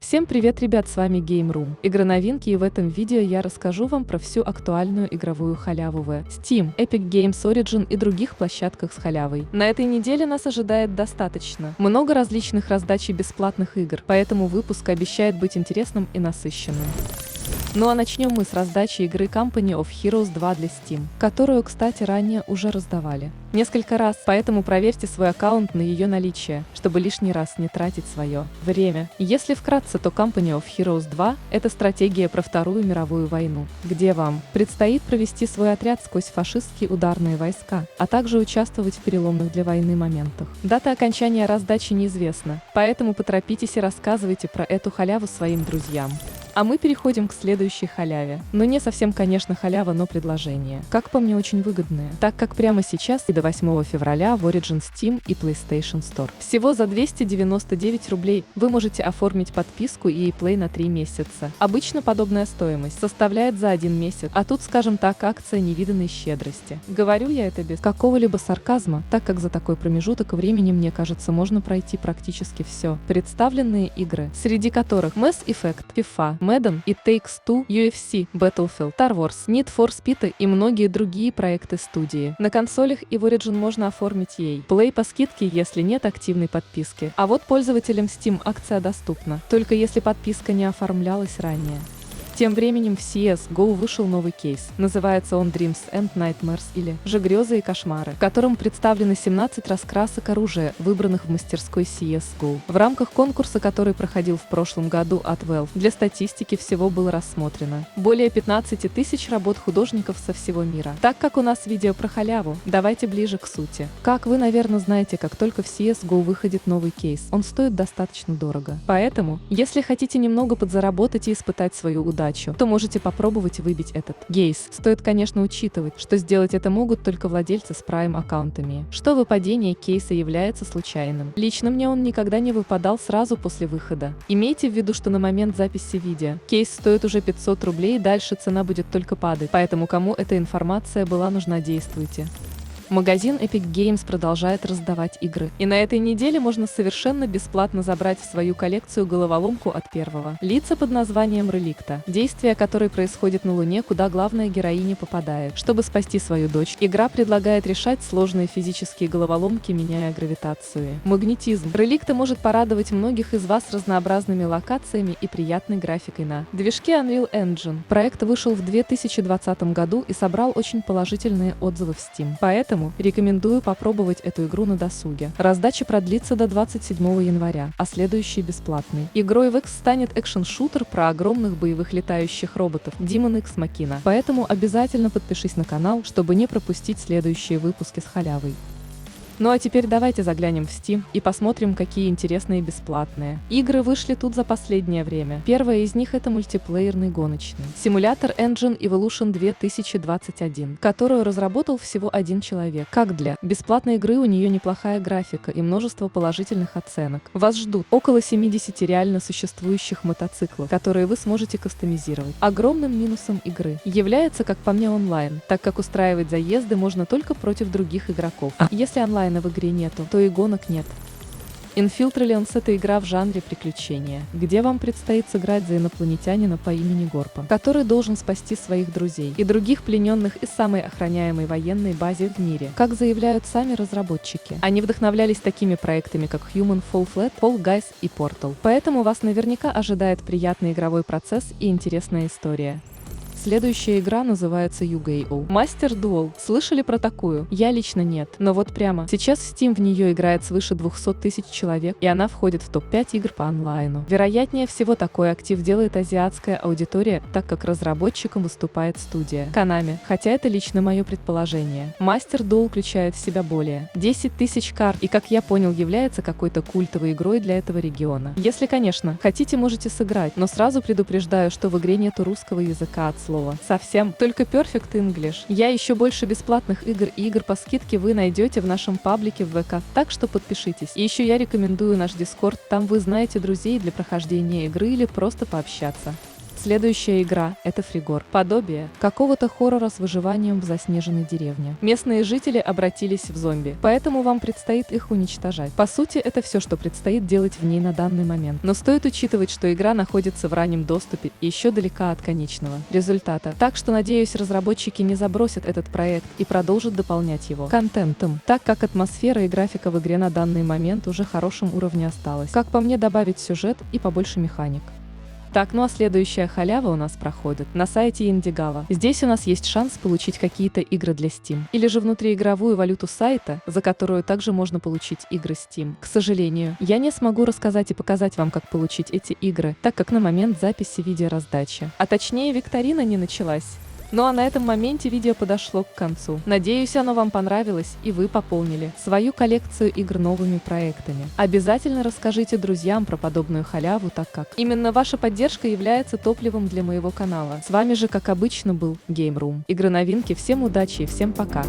Всем привет, ребят, с вами Game Room, игроновинки, и в этом видео я расскажу вам про всю актуальную игровую халяву в Steam, Epic Games Origin и других площадках с халявой. На этой неделе нас ожидает достаточно много различных раздач и бесплатных игр, поэтому выпуск обещает быть интересным и насыщенным. Ну а начнем мы с раздачи игры Company of Heroes 2 для Steam, которую, кстати, ранее уже раздавали несколько раз, поэтому проверьте свой аккаунт на ее наличие, чтобы лишний раз не тратить свое время. Если вкратце, то Company of Heroes 2 — это стратегия про Вторую мировую войну, где вам предстоит провести свой отряд сквозь фашистские ударные войска, а также участвовать в переломных для войны моментах. Дата окончания раздачи неизвестна, поэтому поторопитесь и рассказывайте про эту халяву своим друзьям. А мы переходим к следующей халяве. Но не совсем, конечно, халява, но предложение. Как по мне, очень выгодное, так как прямо сейчас и до 8 февраля в Origin, Steam и PlayStation Store. Всего за 299 рублей вы можете оформить подписку EA Play на 3 месяца. Обычно подобная стоимость составляет за 1 месяц, а тут, скажем так, акция невиданной щедрости. Говорю я это без какого-либо сарказма, так как за такой промежуток времени, мне кажется, можно пройти практически все представленные игры, среди которых Mass Effect, FIFA, Madden, It Takes Two, UFC, Battlefield, Star Wars, Need for Speed и многие другие проекты студии. На консолях и в Origin можно оформить EA Play по скидке, если нет активной подписки. А вот пользователям Steam акция доступна, только если подписка не оформлялась ранее. Тем временем в CSGO вышел новый кейс. Называется он Dreams and Nightmares, или же Грезы и кошмары, в котором представлены 17 раскрасок оружия, выбранных в мастерской CSGO. В рамках конкурса, который проходил в прошлом году от Valve, для статистики всего было рассмотрено более 15 тысяч работ художников со всего мира. Так как у нас видео про халяву, давайте ближе к сути. Как вы, наверное, знаете, как только в CSGO выходит новый кейс, он стоит достаточно дорого. Поэтому, если хотите немного подзаработать и испытать свою удачу, то можете попробовать выбить этот кейс. Стоит, конечно, учитывать, что сделать это могут только владельцы с Prime аккаунтами, что выпадение кейса является случайным. Лично мне он никогда не выпадал сразу после выхода. Имейте в виду, что на момент записи видео кейс стоит уже 500 рублей, и дальше цена будет только падать, поэтому кому эта информация была нужна, действуйте. Магазин Epic Games продолжает раздавать игры, и на этой неделе можно совершенно бесплатно забрать в свою коллекцию головоломку от первого лица под названием Реликта, действие которой происходит на Луне, куда главная героиня попадает, чтобы спасти свою дочь. Игра предлагает решать сложные физические головоломки, меняя гравитацию и магнетизм. Реликта может порадовать многих из вас разнообразными локациями и приятной графикой на движке Unreal Engine. Проект вышел в 2020 году и собрал очень положительные отзывы в Steam, поэтому рекомендую попробовать эту игру на досуге. Раздача продлится до 27 января, а следующий бесплатный. Игрой в X станет экшн-шутер про огромных боевых летающих роботов Demon X Machina. Поэтому обязательно подпишись на канал, чтобы не пропустить следующие выпуски с халявой. Ну а теперь давайте заглянем в Steam и посмотрим, какие интересные бесплатные игры вышли тут за последнее время. Первая из них — это мультиплеерный гоночный симулятор Engine Evolution 2021, которую разработал всего один человек. Как для бесплатной игры у нее неплохая графика и множество положительных оценок. Вас ждут около 70 реально существующих мотоциклов, которые вы сможете кастомизировать. Огромным минусом игры является, как по мне, онлайн, так как устраивать заезды можно только против других игроков. Если онлайн в игре нету, то и гонок нет. Infiltrations — это игра в жанре приключения, где вам предстоит сыграть за инопланетянина по имени Горпа, который должен спасти своих друзей и других плененных из самой охраняемой военной базы в мире. Как заявляют сами разработчики, они вдохновлялись такими проектами, как Human Fall Flat, Fall Guys и Portal. Поэтому вас наверняка ожидает приятный игровой процесс и интересная история. Следующая игра называется Yu-Gi-Oh! Master Duel. Слышали про такую? Я лично нет. Но вот прямо сейчас в Steam в нее играет свыше 200 тысяч человек, и она входит в топ-5 игр по онлайну. Вероятнее всего, такой актив делает азиатская аудитория, так как разработчиком выступает студия Konami. Хотя это лично мое предположение. Master Duel включает в себя более 10 тысяч карт и, как я понял, является какой-то культовой игрой для этого региона. Если, конечно, хотите, можете сыграть, но сразу предупреждаю, что в игре нету русского языка от слова совсем, только Perfect English. Еще больше бесплатных игр и игр по скидке вы найдете в нашем паблике в ВК, так что подпишитесь. И еще я рекомендую наш Discord, там вы знаете друзей для прохождения игры или просто пообщаться. Следующая игра – это Фригор. Подобие какого-то хоррора с выживанием в заснеженной деревне. Местные жители обратились в зомби, поэтому вам предстоит их уничтожать. По сути, это все, что предстоит делать в ней на данный момент. Но стоит учитывать, что игра находится в раннем доступе и еще далека от конечного результата. Так что, надеюсь, разработчики не забросят этот проект и продолжат дополнять его контентом, так как атмосфера и графика в игре на данный момент уже в хорошем уровне осталась. Как по мне, добавить сюжет и побольше механик. Так, ну а следующая халява у нас проходит на сайте Indiegogo. Здесь у нас есть шанс получить какие-то игры для Steam, или же внутриигровую валюту сайта, за которую также можно получить игры Steam. К сожалению, я не смогу рассказать и показать вам, как получить эти игры, так как на момент записи видеораздачи, а точнее викторина, не началась. Ну а на этом моменте видео подошло к концу. Надеюсь, оно вам понравилось и вы пополнили свою коллекцию игр новыми проектами. Обязательно расскажите друзьям про подобную халяву, так как именно ваша поддержка является топливом для моего канала. С вами же, как обычно, был Game Room. Игры новинки, всем удачи и всем пока!